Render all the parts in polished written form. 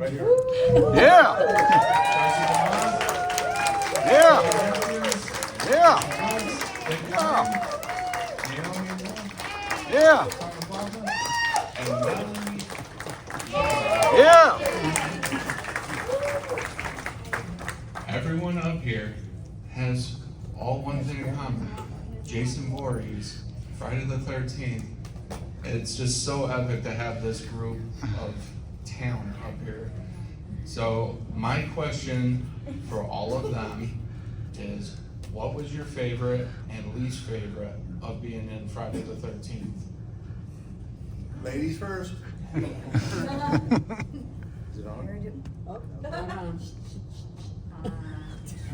Right here. Yeah. Yeah. Yeah. Yeah. Yeah. Everyone up here has all one thing in common. Jason Voorhees, Friday the 13th. It's just so epic to have this group of talent up here. So my question for all of them is, what was your favorite and least favorite of being in Friday the 13th? Ladies first. Is it on?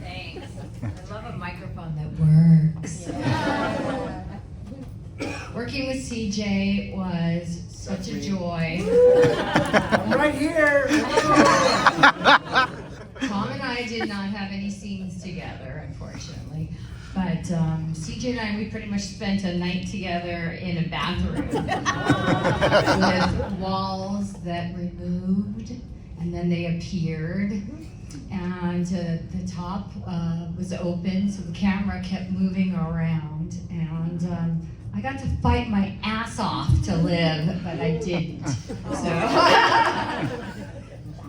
Thanks. I love a microphone that works. Working with CJ was such a joy. I'm right here. Tom and I did not have any scenes together, unfortunately. But CJ and I, we pretty much spent a night together in a bathroom with walls that removed and then they appeared. And the top was open, so the camera kept moving around. And I got to fight my ass off to live, but I didn't. So.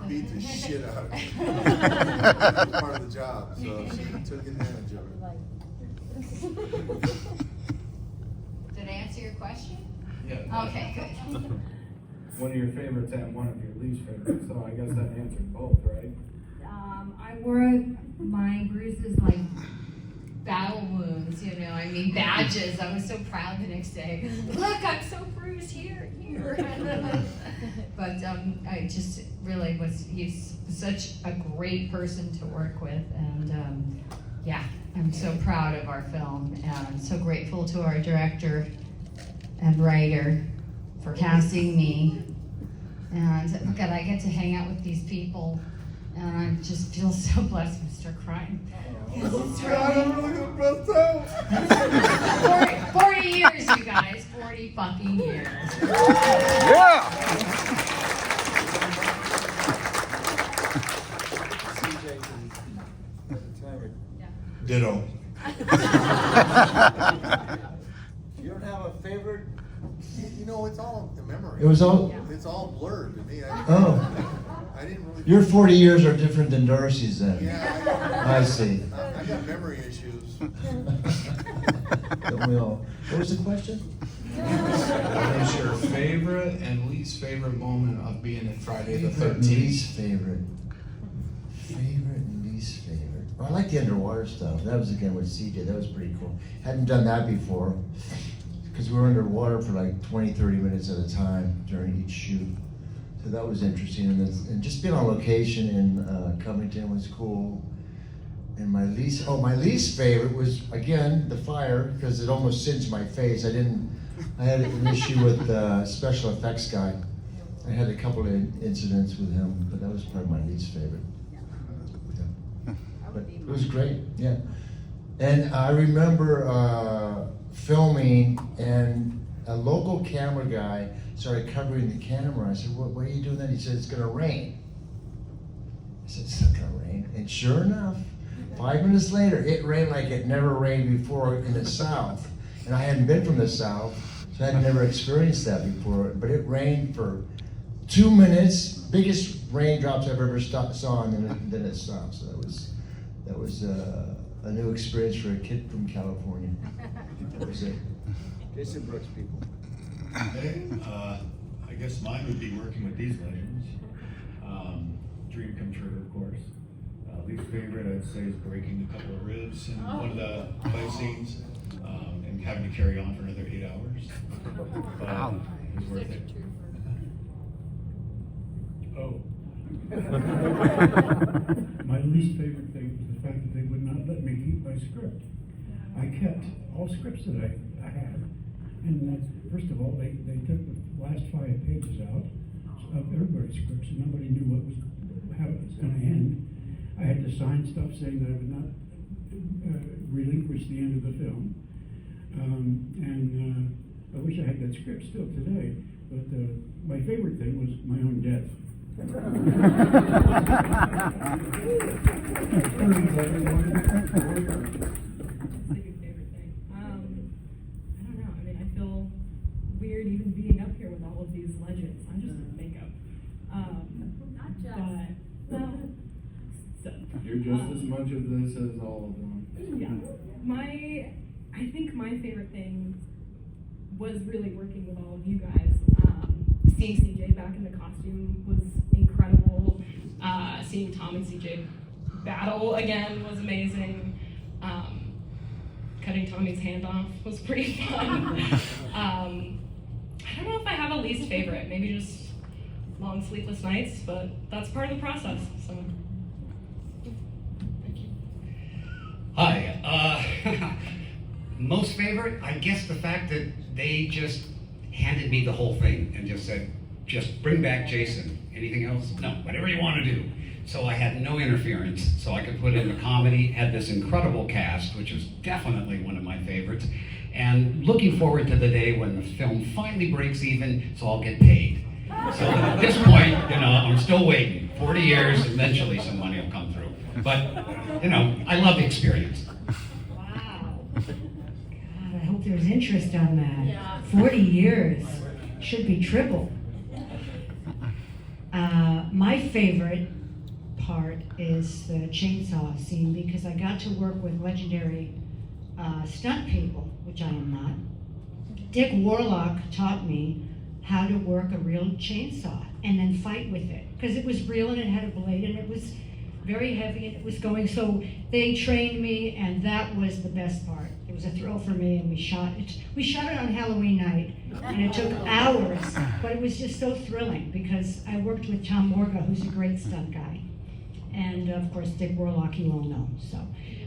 Beat the shit out of me. That was part of the job, so she took advantage of it. Did I answer your question? Yeah. Okay, good. One of your favorites and one of your least favorites, so I guess that answered both, right? I wore my bruises like battle wounds, you know, I mean badges. I was so proud the next day. Look, I'm so bruised here. But I just really he's such a great person to work with. And yeah, I'm so proud of our film. And I'm so grateful to our director and writer for casting me. And look at, I get to hang out with these people. And I just feel so blessed. I'm gonna start crying. I'm really gonna bust out. 40 years, you guys. 40 fucking years. Yeah. Ditto. You don't have a favorite? You know, it's all a memory. It was all. It's all blurred to me. Oh, I didn't really. your 40 years are different than Darcy's then. Yeah, I see. I got memory issues. Don't we all? What was the question? What is your favorite and least favorite moment of being in Friday the Favorite and 13th? least favorite. Favorite and least favorite. Oh, I like the underwater stuff. That was again with CJ. That was pretty cool. Hadn't done that before because we were underwater for like 20, 30 minutes at a time during each shoot. So that was interesting. And just being on location in Covington was cool. And my least favorite was, again, the fire, because it almost singed my face. I had an issue with the special effects guy. I had a couple of incidents with him, but that was probably my least favorite. Yeah. But it was great, yeah. And I remember filming, and a local camera guy started covering the camera. I said, what are you doing then? He said, it's gonna rain. I said, it's not gonna rain. And sure enough, 5 minutes later, it rained like it never rained before in the South. And I hadn't been from the South, so I'd never experienced that before. But it rained for 2 minutes, biggest raindrops I've ever saw, and then it stopped. So that was a new experience for a kid from California. That was it. Jason Brooks people. Okay, I guess mine would be working with these legends. Dream come true, of course. Least favorite, I'd say, is breaking a couple of ribs in one of the fight scenes, and having to carry on for another 8 hours. But it was worth it. Oh. My least favorite thing was the fact that they would not let me keep my script. I kept all scripts that I had. And first of all, they took the last 5 pages out of everybody's scripts, and nobody knew how it was going to end. I had to sign stuff saying that I would not relinquish the end of the film. And I wish I had that script still today. But my favorite thing was my own death. Biggest favorite thing. I don't know. I mean, I feel weird even being up here with all of these legends. I'm just in makeup. Not just. But, well, so. You're just as much of this as all of them. Yeah. I think my favorite thing was really working with all of you guys. Seeing CJ back in the costume was incredible. Seeing Tom and CJ battle again was amazing. Cutting Tommy's hand off was pretty fun. I don't know if I have a least favorite, maybe just long sleepless nights, but that's part of the process, so. Thank you. Hi. Most favorite, I guess the fact that they just handed me the whole thing and just said, just bring back Jason. Anything else? No, whatever you want to do. So I had no interference, so I could put in the comedy, had this incredible cast, which is definitely one of my favorites, and looking forward to the day when the film finally breaks even, so I'll get paid. So at this point, I'm still waiting. 40 years, eventually some money will come through. But, I love the experience. Wow. God, I hope there's interest on that. Yeah. 40 years. Should be triple. My favorite part is the chainsaw scene because I got to work with legendary stunt people, which I am not. Dick Warlock taught me how to work a real chainsaw and then fight with it because it was real and it had a blade and it was very heavy and it was going. So they trained me and that was the best part. It was a thrill for me and we shot it. We shot it on Halloween night and it took hours, but it was just so thrilling because I worked with Tom Morga, who's a great stunt guy. And of course, Dick Warlock, you all know. So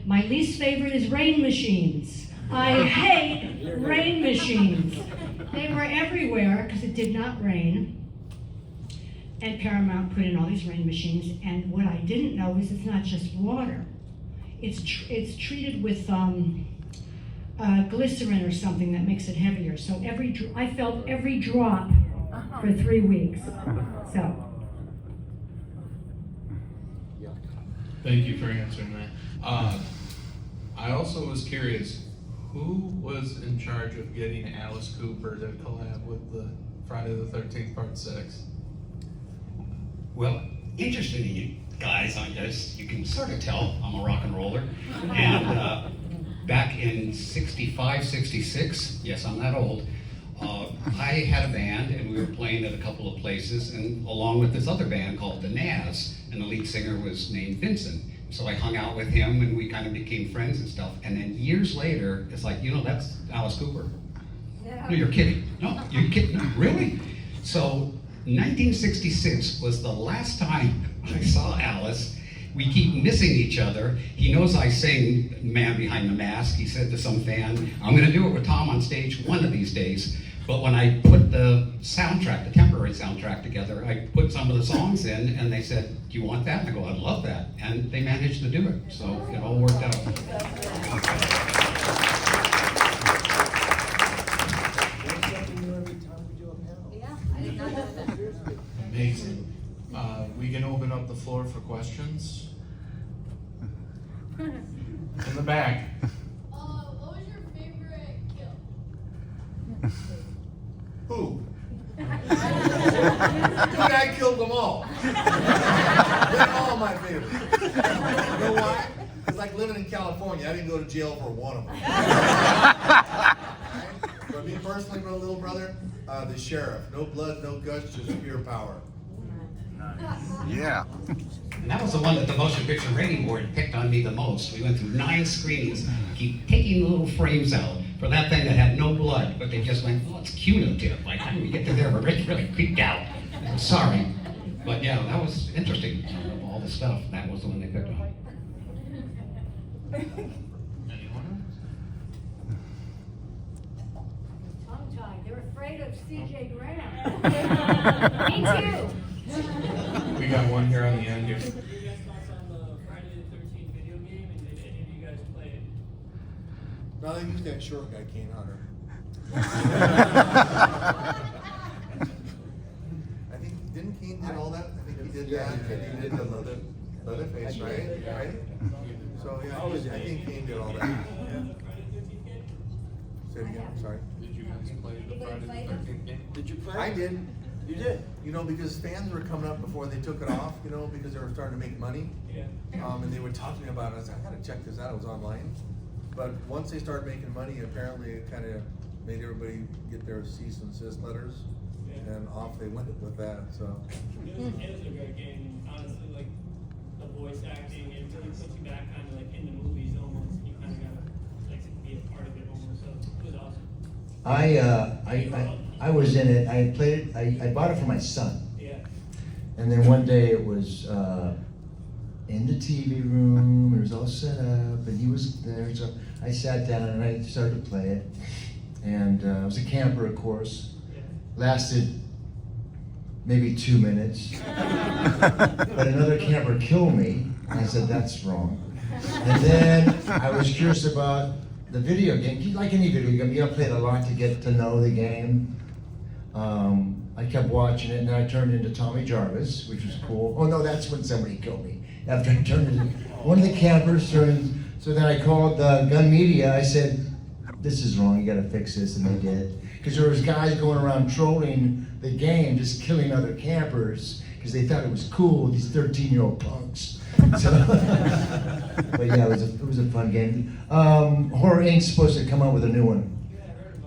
my least favorite is rain machines. I hate rain machines. They were everywhere because it did not rain. And Paramount put in all these rain machines. And what I didn't know is it's not just water. It's treated with glycerin or something that makes it heavier. So I felt every drop for 3 weeks. So. Thank you for answering that. I also was curious, who was in charge of getting Alice Cooper to collab with the Friday the 13th Part 6? Well, interestingly, guys, I guess you can sort of tell I'm a rock and roller. And back in 65, 66, yes, I'm that old, I had a band and we were playing at a couple of places and along with this other band called the Naz, and the lead singer was named Vincent. So I hung out with him and we kind of became friends and stuff. And then years later, it's like, that's Alice Cooper. Yeah. No, you're kidding. No, you're kidding. No, really? So 1966 was the last time I saw Alice. We keep missing each other. He knows I sing Man Behind the Mask. He said to some fan, I'm going to do it with Tom on stage one of these days. But when I put the soundtrack, the temporary soundtrack together, I put some of the songs in and they said, do you want that? And I go, I'd love that. And they managed to do it. So it all worked out. Yeah, I did not know that. Amazing. We can open up the floor for questions. In the back. What was your favorite kill? Who? Dude, I killed them all. They're all my favorites. You know why? It's like living in California. I didn't go to jail for one of them. Right? For me personally, my little brother, the sheriff. No blood, no guts, just pure power. Yeah. And that was the one that the Motion Picture Rating Board picked on me the most. We went through 9 screenings, keep taking the little frames out for that thing that had no blood, but they just went, oh, it's Q-tip. By the time we get to there, we're really creeped out. I'm sorry. But yeah, that was interesting. Of all the stuff, that was the one they picked on. Anyone Tongue-tied. They're afraid of CJ Graham. Me too. else? We got one here on the end here. What are your guys' thoughts on the Friday the 13th video game, and did any of you guys play it? No, they used that short guy, Kane Hunter. I think, didn't Kane did all that? I think Yeah, and he did the Leatherface, right? So, yeah, I think Kane did all that. Say it again, sorry. Did you guys play the Friday the 13th game? Did you play? I did. You did? You know, because fans were coming up before they took it off, you know, because they were starting to make money. Yeah. And they were talking to me about it. I said, I gotta check this out. It was online. But once they started making money, apparently it kind of made everybody get their cease and desist letters. Yeah. And off they went with that, so. It was a great game, and honestly, like, the voice acting, it really puts you back kind of like in the movies almost. You kind of gotta, like, to be a part of it almost, so it was awesome. I was in it, I played it, I bought it for my son. Yeah. And then one day it was in the TV room, it was all set up, and he was there, so I sat down and I started to play it. And I was a camper, of course. Yeah. Lasted maybe 2 minutes. But another camper killed me, and I said, that's wrong. And then I was curious about the video game. Like any video game, you gotta play it a lot to get to know the game. I kept watching it, and then I turned into Tommy Jarvis, which was cool. Oh no, that's when somebody killed me. After I turned into one of the campers turned. So then I called Gun Media. I said, "This is wrong. You got to fix this," and they did. Because there was guys going around trolling the game, just killing other campers because they thought it was cool. These 13-year-old punks. So, but yeah, it was a fun game. Horror Inc.'s supposed to come out with a new one.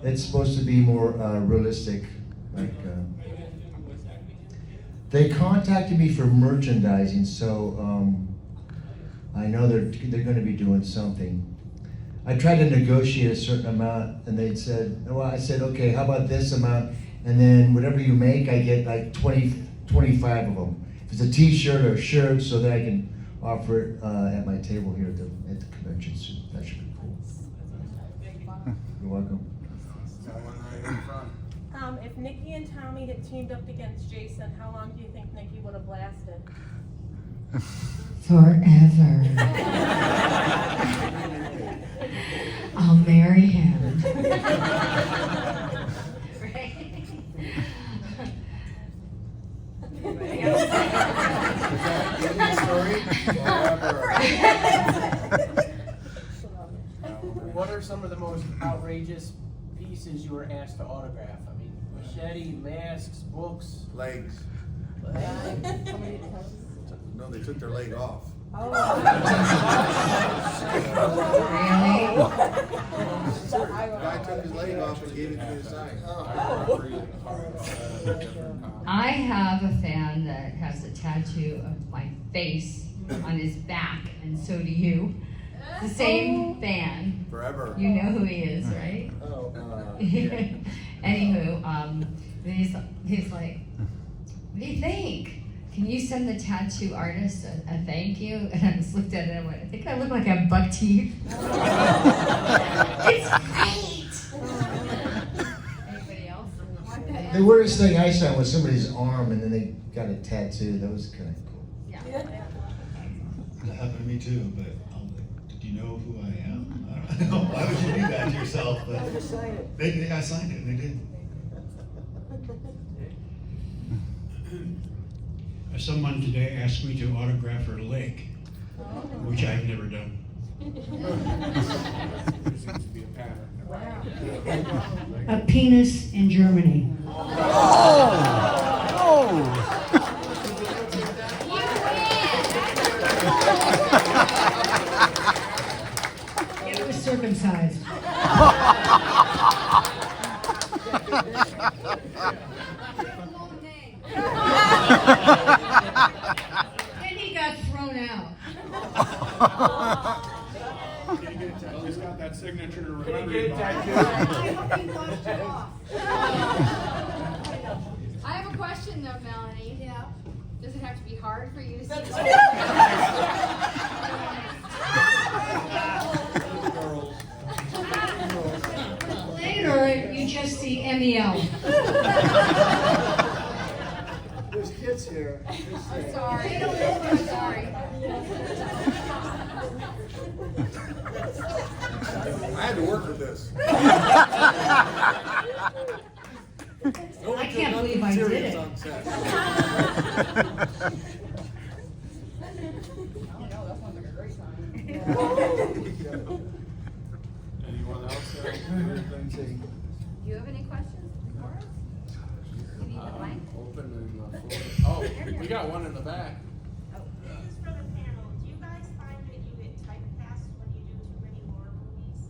It's supposed to be more realistic. Like, they contacted me for merchandising, so I know they're going to be doing something. I tried to negotiate a certain amount, and they said, well, I said, okay, how about this amount? And then whatever you make, I get like 25 of them. If it's a t-shirt or a shirt, so that I can offer it at my table here at the convention. So that should be cool. You're welcome. If Nikki and Tommy had teamed up against Jason, how long do you think Nikki would have lasted? Forever. I'll marry him. What are some of the most outrageous pieces you were asked to autograph? I mean, machete, masks, books. Legs. No, they took their leg off. Really? The guy took his leg off and gave it to his side. I have a fan that has a tattoo of my face on his back, and so do you. The same fan. Forever. You know who he is, right? Anywho, he's like, what do you think? Can you send the tattoo artist a thank you? And I just looked at it and went, I think I look like I have buck teeth. It's great! Anybody else? The weirdest thing I saw was somebody's arm, and then they got a tattoo. That was kind of cool. Yeah. That happened to me too, but did you know who I am? I don't know. Why would you do that to yourself? But I signed it. I signed it, and they did. Someone today asked me to autograph her leg, which I've never done. There seems to be a pattern. A penis in Germany. It was circumcised. Then he got thrown out. He's got that signature to Can remember you you get by. tattooed? I hope you washed it off. I have a question though, Melanie. Yeah. Does it have to be hard for you to see? Later, you just see MEL. There's kids here. I'm sorry. I'm sorry. I had to work with this. I can't believe I did it. On set. know, that sounds like a great time. Anyone else have anything to? Do you have any questions for us? You need the blank? Open and the floor. Oh, we got one in the back. This is for the panel. Do you guys find that you get typecast when you do too many horror movies?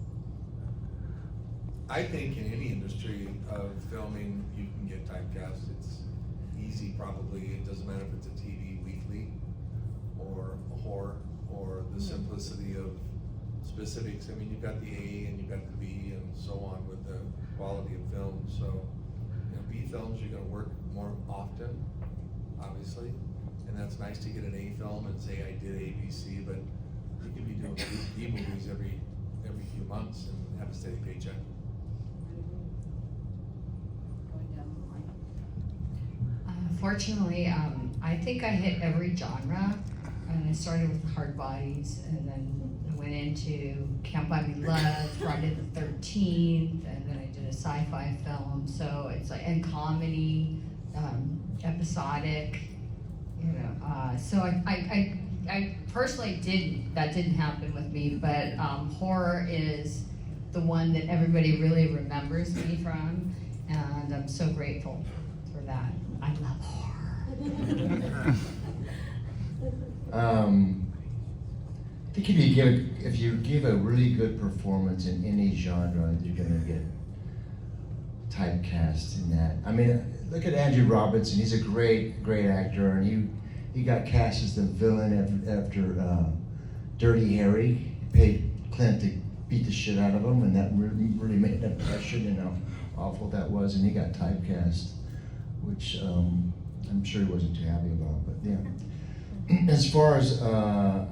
I think in any industry of filming, you can get typecast. It's easy probably. It doesn't matter if it's a TV weekly or a horror or the simplicity of specifics. I mean, you've got the A and you've got the B and so on with the quality of film. So, you know, B films, you're gonna work more often, obviously. And that's nice to get an A film and say, I did A, B, C, but you can be doing B movies every few months and have a steady paycheck. Fortunately, I think I hit every genre, and I started with hard bodies, and then I went into Can't Buy Me Love, Friday the 13th, and then I did a sci-fi film. So it's like, and comedy, episodic, you know. So I personally that didn't happen with me, but horror is the one that everybody really remembers me from, and I'm so grateful for that. I love horror. I think if you give a really good performance in any genre, you're gonna get typecast in that. I mean, look at Andrew Robinson. He's a great actor, and he got cast as the villain after Dirty Harry. He paid Clint to beat the shit out of him, and that really made an impression, and how awful that was, and he got typecast, which I'm sure he wasn't too happy about, but yeah. As far as, I've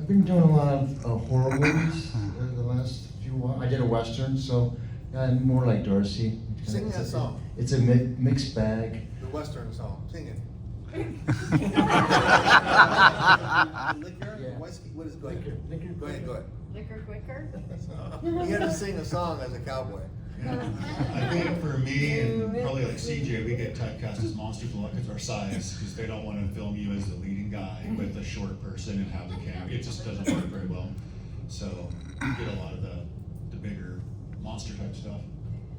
been doing a lot of horror movies the last few while. I did a Western, so I'm more like Darcy. Sing that song. It's a mixed bag. The Western song. Sing it. Liquor? Yeah. Whiskey? What is it? Go ahead. Go ahead. Liquor quicker? He had to sing a song as a cowboy. I think for me and probably like CJ, we get typecast as monsters because our size, because they don't want to film you as the leading guy with a short person and have the camera. It just doesn't work very well. So you get a lot of the bigger monster type stuff,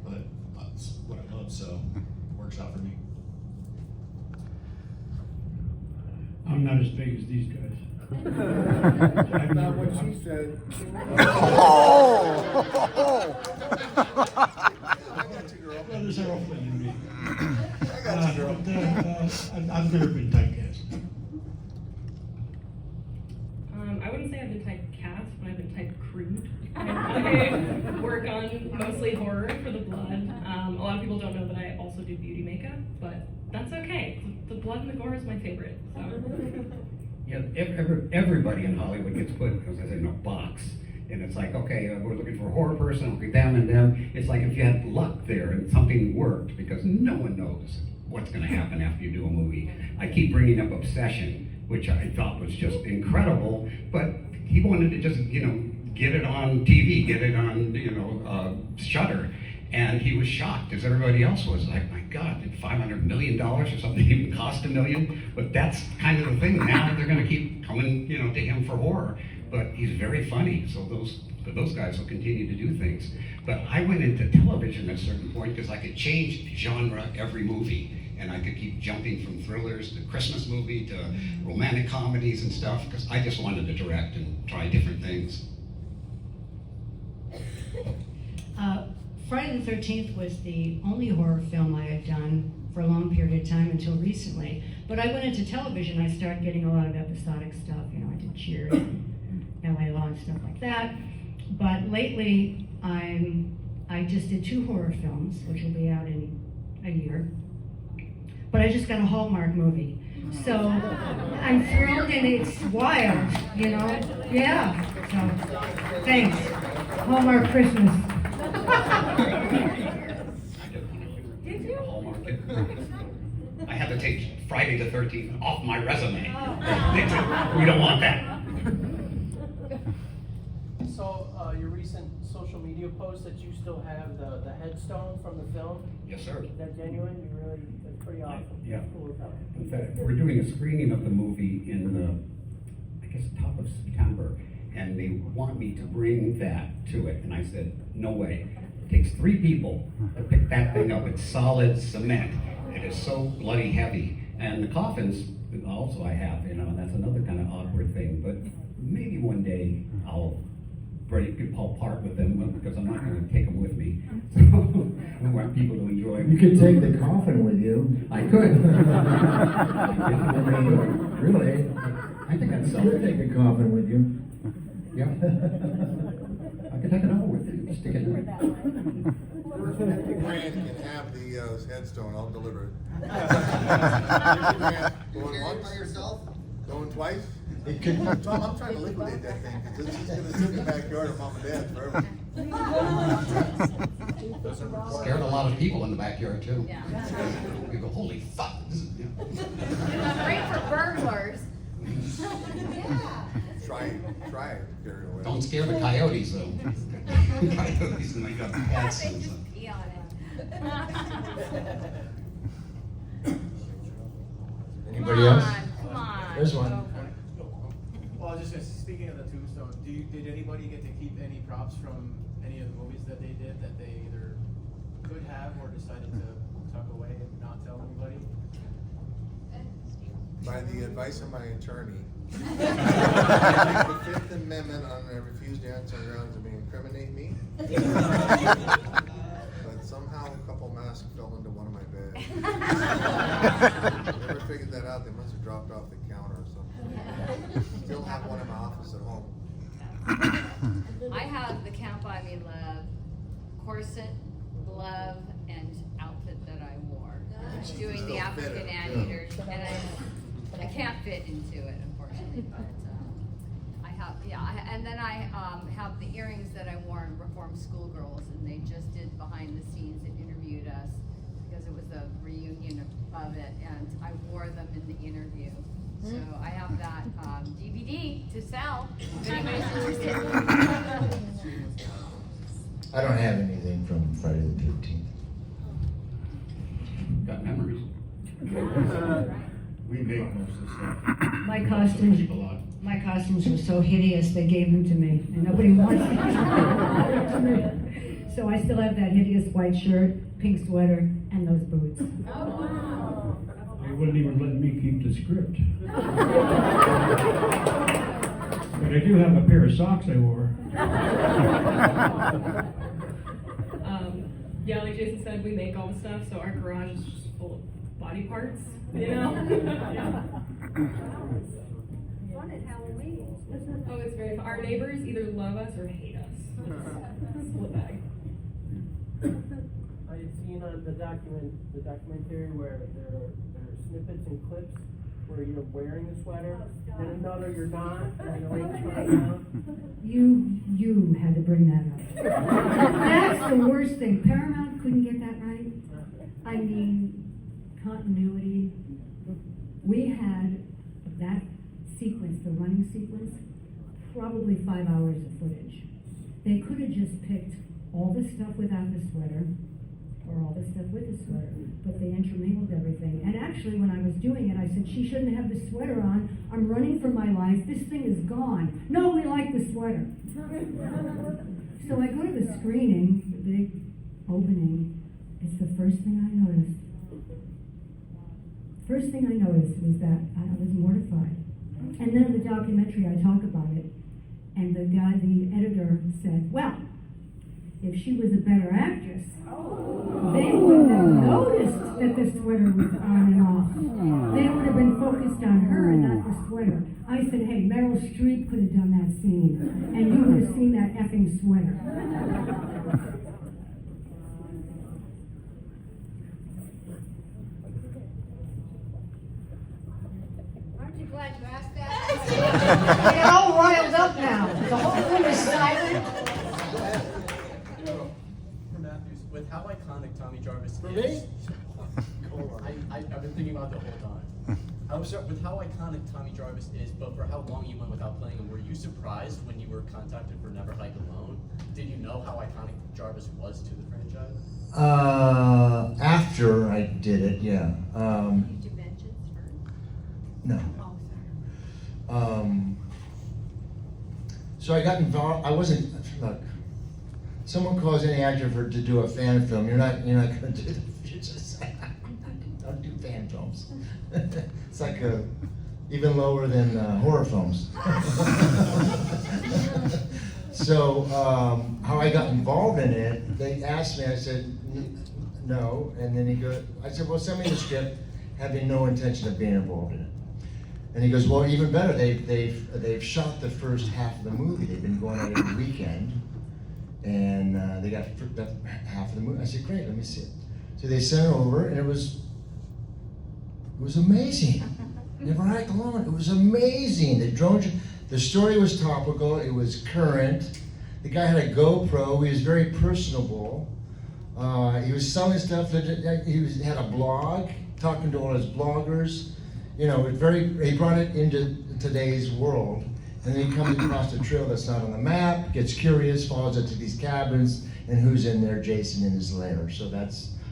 but that's what I love, so it works out for me. I'm not as big as these guys. That's not what she said. Others are offending me. I got you, girl. I've never been typecast. I wouldn't say I've been typecast, but I've been type crude. I work on mostly horror for the blood. A lot of people don't know that I also do beauty makeup, but that's okay. The blood and the gore is my favorite. So. Yeah, everybody in Hollywood gets put, as I said, in a box. And it's like, okay, we're looking for a horror person, okay, them and them. It's like if you had luck there and something worked, because no one knows what's going to happen after you do a movie. I keep bringing up Obsession, which I thought was just incredible, but he wanted to just, get it on TV, get it on, Shudder. And he was shocked, as everybody else was. Like, my God, did $500 million or something even cost $1 million? But that's kind of the thing. Now they're going to keep coming, to him for horror. But he's very funny, so those guys will continue to do things. But I went into television at a certain point because I could change genre every movie. And I could keep jumping from thrillers to Christmas movie to romantic comedies and stuff, because I just wanted to direct and try different things. Friday the 13th was the only horror film I had done for a long period of time until recently. But I went into television, I started getting a lot of episodic stuff. I did Cheers, LA Law and stuff like that. But lately, I just did 2 horror films, which will be out in a year. But I just got a Hallmark movie. So I'm thrilled and it's wild, Yeah. So thanks. Hallmark Christmas. Did you? I had to take Friday the 13th off my resume. They said, we don't want that. So your recent social media post that you still have the headstone from the film? Yes, sir. Is that genuine? That's pretty awesome. Yeah. Cool. In fact, we're doing a screening of the movie in guess, top of September, and they want me to bring that to it. And I said, no way. It takes 3 people to pick that thing up. It's solid cement. It is so bloody heavy. And the coffins also I have, and that's another kind of awkward thing. But maybe one day I'll part with them because I'm not going to take them with me. So I want people to enjoy them. You could take the coffin with you. I could. I mean, really? I think I'd You sell could it. take the coffin with you. Yeah. I could take it over with you. Stick it in. Grant can have the headstone, I'll deliver it. Going once? By yourself? Going twice? It could. Tom, I'm trying to liquidate that thing, because this is gonna sit in the backyard of mom and dad's forever. Scared a lot of people in the backyard too. Yeah. We go, holy fuck. This is, Great for burglars. Try it, carry it away. Don't scare the coyotes though. Coyotes and they got hats They and just stuff. pee on it. Anybody else? Come on. There's one. Well, I was just gonna, speaking of the tombstone, did anybody get to keep any props from any of the movies that they did that they either could have or decided to tuck away and not tell anybody? By the advice of my attorney, the Fifth Amendment, I refuse to answer on grounds of incriminate me. But somehow a couple masks fell into one of my bags. Never figured that out, they must have dropped off the counter or something. Still have one in my office at home. I have the Camp I Me Love corset, glove, and outfit that I wore doing the Still African fit it, Anteaters, and I can't fit into it, unfortunately, but I have, and then I have the earrings that I wore in Reformed Schoolgirls, and they just did behind the scenes and interviewed us because it was a reunion of it, and I wore them in the interview. So I have that DVD to sell if anybody's interested. I don't have anything from Friday the 13th. Got memories. We make most of the stuff. My costumes were so hideous, they gave them to me, and nobody wants them. So I still have that hideous white shirt, pink sweater, and those boots. They wouldn't even let me keep the script. But I do have a pair of socks I wore. Yeah, like Jason said, we make all the stuff, so our garage is just full of body parts, you know? Yeah. Fun at Halloween. Oh, it's very fun. Our neighbors either love us or hate us. Split bag. I had seen on the documentary where there are snippets and clips where you're wearing the sweater, and another you're not, and you're like trying out. You had to bring that up. That's the worst thing. Paramount couldn't get that right. I mean, continuity. We had that sequence, the running sequence, probably 5 hours of footage. They could have just picked all the stuff without the sweater, or all the stuff with the sweater, but they intermingled everything. And actually, when I was doing it, I said, she shouldn't have the sweater on. I'm running for my life. This thing is gone. No, we like the sweater. So I go to the screening, the big opening. It's the first thing I noticed. First thing I noticed was that I was mortified. And then in the documentary, I talk about it. And the guy, the editor, said, well, if she was a better actress, they wouldn't have noticed that the sweater was on and off. They would have been focused on her and not the sweater. I said, hey, Meryl Streep could have done that scene, and you would have seen that effing sweater. Aren't you glad you asked that? Get all riled up now. The whole room is silent. Matthews, with how iconic Tommy Jarvis For is. me? I've been thinking about it the whole time. With how iconic Tommy Jarvis is, but for how long you went without playing him, were you surprised when you were contacted for Never Hike Alone? Did you know how iconic Jarvis was to the franchise? After I did it, yeah. Did you mention her? No. Oh, sorry. So I got involved. I wasn't. Look, someone calls any actor to do a fan film. You're not going to do the. You just don't do fan films. It's like even lower than horror films. So how I got involved in it, they asked me. I said no, and then I said, well, send me the script, having no intention of being involved in it. And he goes, well, even better. They've shot the first half of the movie. They've been going out every weekend, and they got half of the movie. I said, great, let me see it. So they sent it over, and it was amazing. Never Hike Alone. It was amazing. The story was topical. It was current. The guy had a GoPro. He was very personable. He was selling stuff. He had a blog, talking to all his bloggers. You know, he brought it into today's world. And then he comes across a trail that's not on the map, gets curious, follows it to these cabins, and who's in there? Jason in his lair. So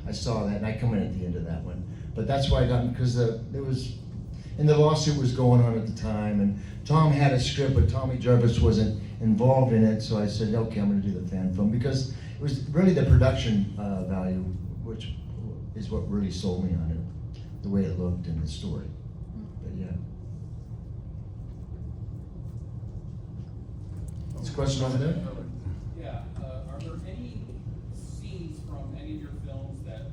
I saw that, and I come in at the end of that one. But that's why I got, because and the lawsuit was going on at the time, and Tom had a script, but Tommy Jarvis wasn't involved in it, so I said, okay, I'm gonna do the fan film, because it was really the production value, which is what really sold me on it, the way it looked and the story. But yeah. This question over there? Yeah, are there any scenes from any of your films that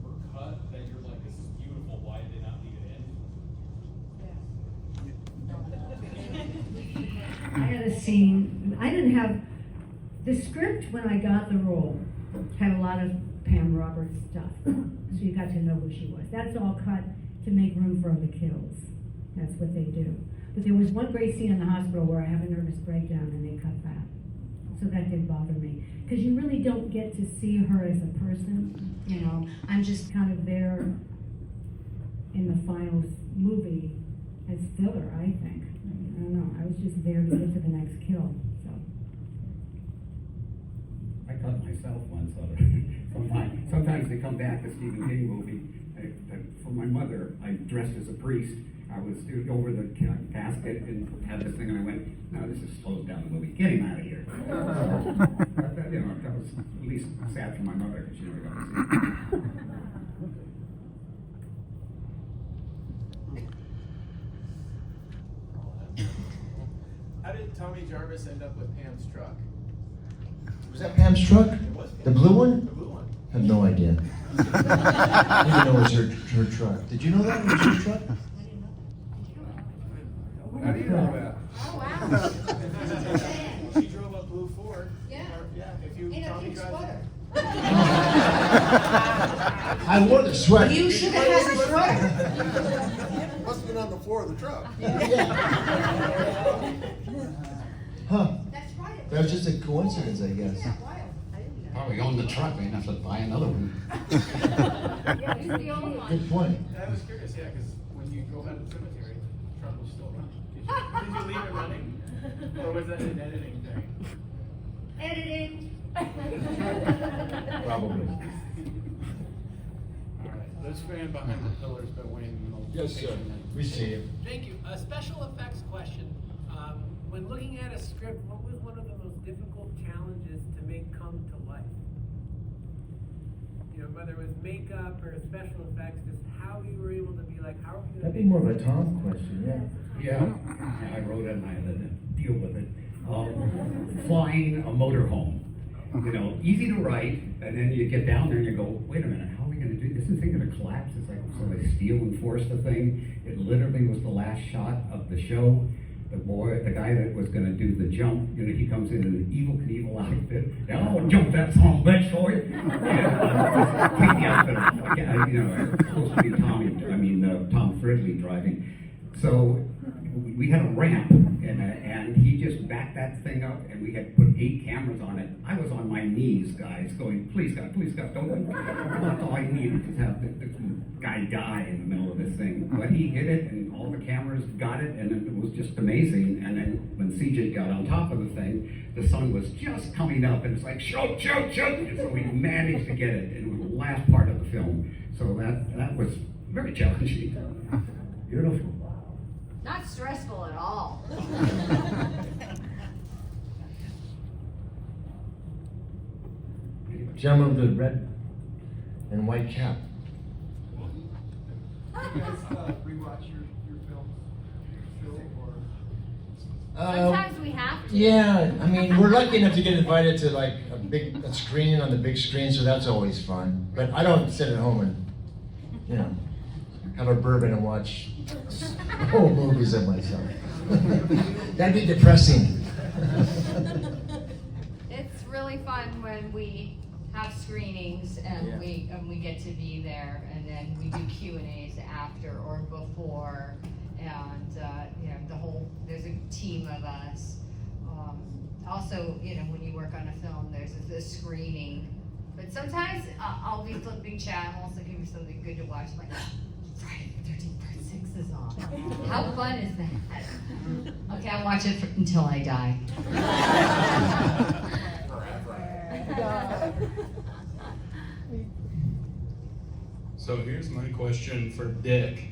were cut that you're like, this is beautiful, why did they not leave it in? I had a scene, I didn't have, the script when I got the role had a lot of Pam Roberts stuff, so you got to know who she was. That's all cut to make room for other kills. That's what they do. But there was one great scene in the hospital where I have a nervous breakdown and they cut that. So that did bother me. Because you really don't get to see her as a person, you know. I'm just kind of there in the final movie as filler, I think. I don't know, I was just there to get to the next kill, so. I cut myself once. Sometimes they come back, the Stephen King movie. For my mother, I dressed as a priest. I was over the casket and had this thing, and I went, no, this is slows down the movie. Get him out of here. You know, that was at least sad for my mother, because she never got to see it. How did Tommy Jarvis end up with Pam's truck? Was that Pam's truck? The blue one? The blue one. I have no idea. I didn't know it was her truck. Did you know that was her truck? How do you know that? Oh, wow. She drove a blue Ford. Yeah. Yeah, if you, In a Tommy pink drives sweater. I wore the sweater. You should have had the sweater. Must have been on the floor of the truck. Huh. That's right. That was just a coincidence, I guess. Yeah, wild. I didn't know. Probably owned the truck, they have to buy another one. Yeah, he's the only one. Good point. I was curious, yeah, because when you go out to the cemetery, the truck was still running. Did you leave it running? Or was that an editing thing? Editing. Probably. All right, this man behind the pillar's been waiting. Yes, sir. We see you. Thank you. A special effects question. When looking at a script, what was one of the most difficult challenges to make come to life? You know, whether it was makeup or special effects, just how you were able to be like, how are we going to That'd be more of a Tom question, yeah. Yeah, I wrote it and I had to deal with it. Flying a motorhome. You know, easy to write, and then you get down there and you go, wait a minute, how are we going to do this? Isn't the thing going to collapse? It's like, so they steel and force the thing. It literally was the last shot of the show. The guy that was going to do the jump, you know, he comes in an Evel Knievel outfit. Yeah, I'll jump that son of a bitch for you. Take the outfit off. Yeah, you know, it's supposed to be Tom Fridley driving. So we had a ramp, and he just backed that thing up, and we had put 8 cameras on it. I was on my knees, guys, going, please God, don't. That's all I needed, to have the guy die in the middle of this thing. But he hit it, and all the cameras got it, and it was just amazing. And then when CJ got on top of the thing, the sun was just coming up, and it's like, shoot! And so we managed to get it, and it was the last part of the film. So that was very challenging. Beautiful. Not stressful at all. gentleman with the red and white cap. You guys rewatch your films, or? Sometimes we have to. Yeah, I mean, we're lucky enough to get invited to like a screening on the big screen, so that's always fun. But I don't sit at home and, you know, have a bourbon and watch whole movies of myself. That'd be depressing. It's really fun when we have screenings and we get to be there, and then we do Q&As after or before, and you know, there's a team of us. Also, you know, when you work on a film, there's a screening, but sometimes I'll be flipping channels looking for something good to watch, like Friday the 13th Part 6 is on. How fun is that? Okay, I'll watch it until I die. So here's my question for Dick.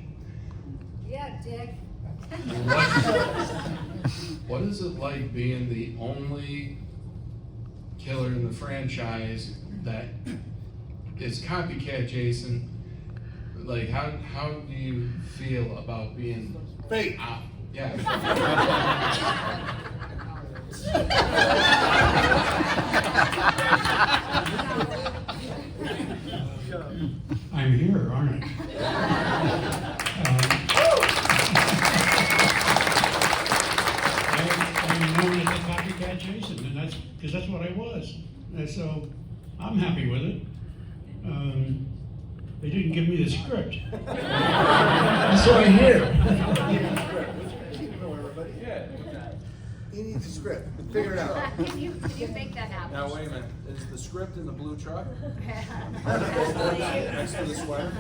Yeah, Dick. What is it like being the only killer in the franchise that is copycat Jason? Like, how do you feel about being fake? Yeah. I'm here, aren't I? I'm known as a copycat Jason, and because that's what I was. And so I'm happy with it. They didn't give me the script. That's what I hear. He needs a script. Figure it out. Can you make that happen? Now, wait a minute, is the script in the blue truck? Next to the sweater?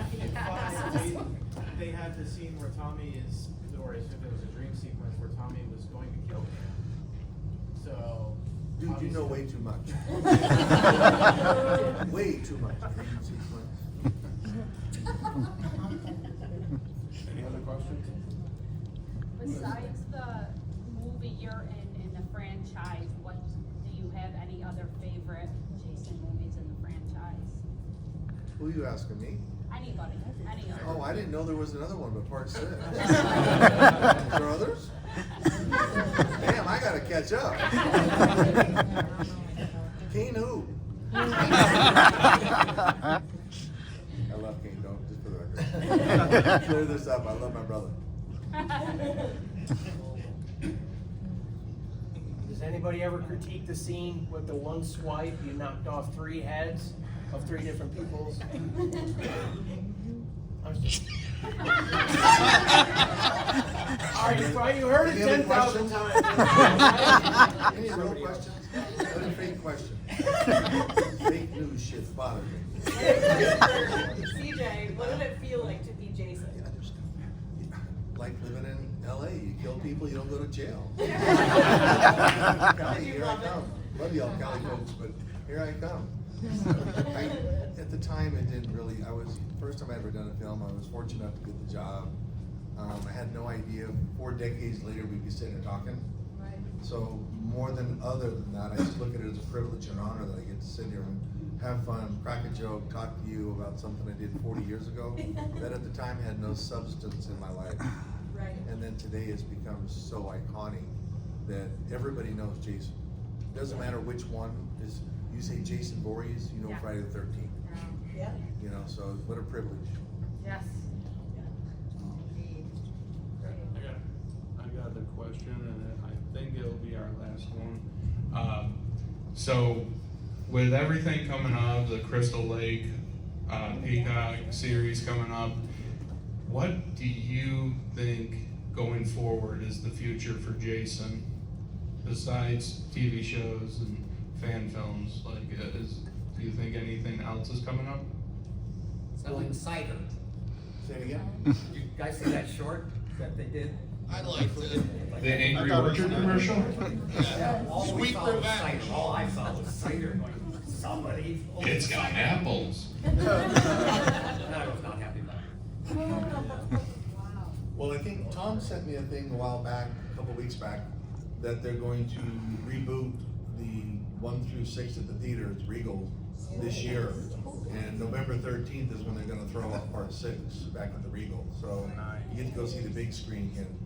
They had the scene where Tommy is, or if it was a dream sequence where Tommy was going to kill him. So. Dude, you know way too much. Way too much. Any other questions? Besides the movie you're in the franchise, what do you have any other favorite Jason movies in the franchise? Who are you asking me? Anybody, any other. Oh, I didn't know there was another one but Part 6. Is there others? Damn, I gotta catch up. Kane who? I love Kane, don't, just for the record. Clear this up, I love my brother. Does anybody ever critique the scene with the one swipe, you knocked off 3 heads of 3 different people's? You heard it 10,000 times. Any real questions? Any fake questions? Fake news shit's bothering me. CJ, what did it feel like to be Jason? Like living in LA, you kill people, you don't go to jail. Did Cali, you here I love it? come. Love y'all Cali folks, but here I come. At the time, it didn't really, first time I ever done a film, I was fortunate enough to get the job. I had no idea, 4 decades later, we'd be sitting here talking. Right. So more than other than that, I just look at it as a privilege and honor that I get to sit here and have fun, crack a joke, talk to you about something I did 40 years ago that at the time had no substance in my life. Right. And then today it's become so iconic that everybody knows Jason. Doesn't matter which one is, you say Jason Voorhees, you know Yeah. Friday the 13th. Yeah. You know, so what a privilege. Yes. I got the question, and I think it'll be our last one. So, with everything coming up, the Crystal Lake Peacock series coming up, what do you think going forward is the future for Jason, besides TV shows and fan films? Like, do you think anything else is coming up? Selling cider. Say it again. You guys see that short that they did? I liked it. The Angry Orchard commercial? Yeah. All we saw was cider. All I saw was cider. Going, somebody. It's got apples. I was not happy about it. Well, I think Tom sent me a thing a while back, a couple weeks back, that they're going to reboot the 1 through 6 at the theater, it's Regal this year. And November 13th is when they're gonna throw out part 6 back at the Regal. So you get to go see the big screen again.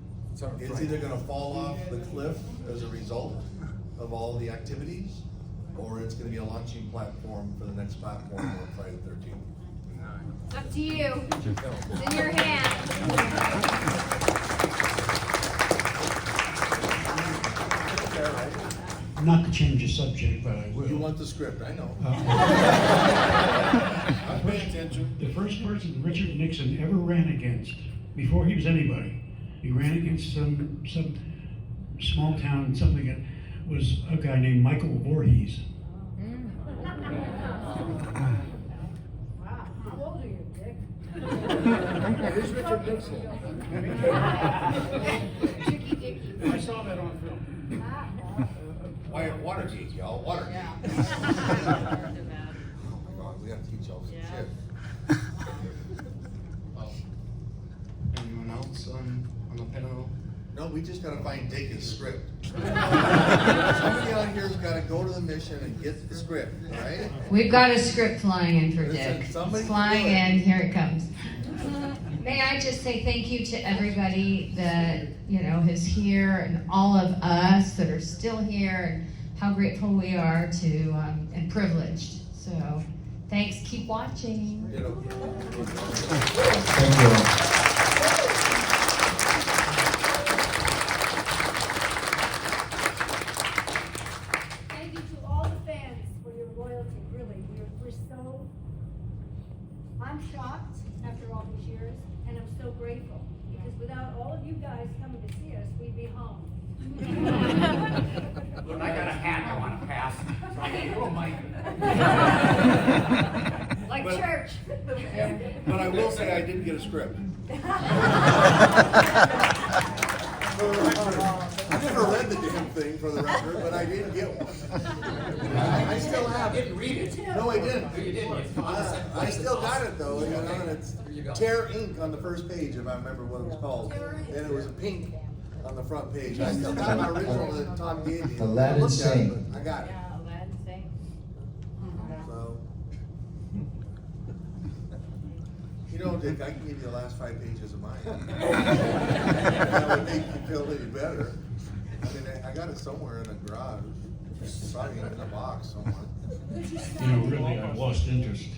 It's either gonna fall off the cliff as a result of all the activities, or it's gonna be a launching platform for the next platform on Friday the 13th. It's up to you. It's in your hands. Not to change the subject, but I will. You want the script, I know. I'm paying attention. The first person Richard Nixon ever ran against, before he was anybody, he ran against some small town, something that was a guy named Michael Voorhees. How old are you, Dick? Who's Richard Nixon? I saw that on film. Watergate, y'all, Watergate. Oh my God, we gotta teach y'all some shit. Anyone else on the panel? No, we just gotta find Dick's script. Somebody out here's gotta go to the mission and get the script, right? We've got a script flying in for Listen, Dick. somebody It's flying do it. in, here it comes. May I just say thank you to everybody that, is here, and all of us that are still here, and how grateful we are to, and privileged. So, thanks, keep watching. Thank you. Thank you to all the fans for your loyalty, really. We're so, I'm shocked after all these years, and I'm so grateful, because without all of you guys coming to see us, we'd be home. Look, I got a hat I want to pass, so I can throw my. Like But- church. But I will say I didn't get a script. For the record, I never read the damn thing for the record, but I did get one. I still have it. Didn't read it. No, I didn't. No, you didn't. I still got it though, and it's Tear Ink on the first page, if I remember what it was called. And it was a pink on the front page. I still got my original that Tom gave me. Aladdin I looked at it, Sane. but I got it. So. Dick, I can give you the last 5 pages of mine. That would make you feel any better. I mean, I got it somewhere in the garage. It's probably in a box somewhere. Really, I've lost interest.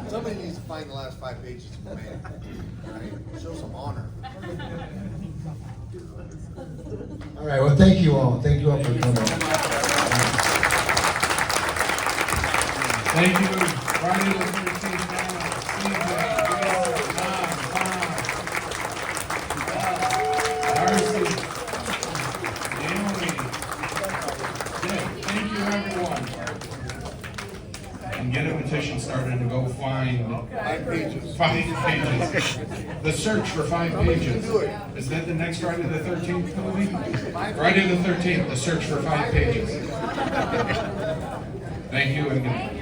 Somebody needs to find the last 5 pages of man. Right? Show some honor. All right, well, thank you all. Thank you all for coming. Thank you, Friday the 13th panel, CJ, Darcy, Naomi, Dick, thank you everyone. And get a petition started to go find 5 pages. 5 pages. The search for 5 pages. Is that the next Friday the 13th movie? Friday the 13th, the search for 5 pages. Thank you and good night.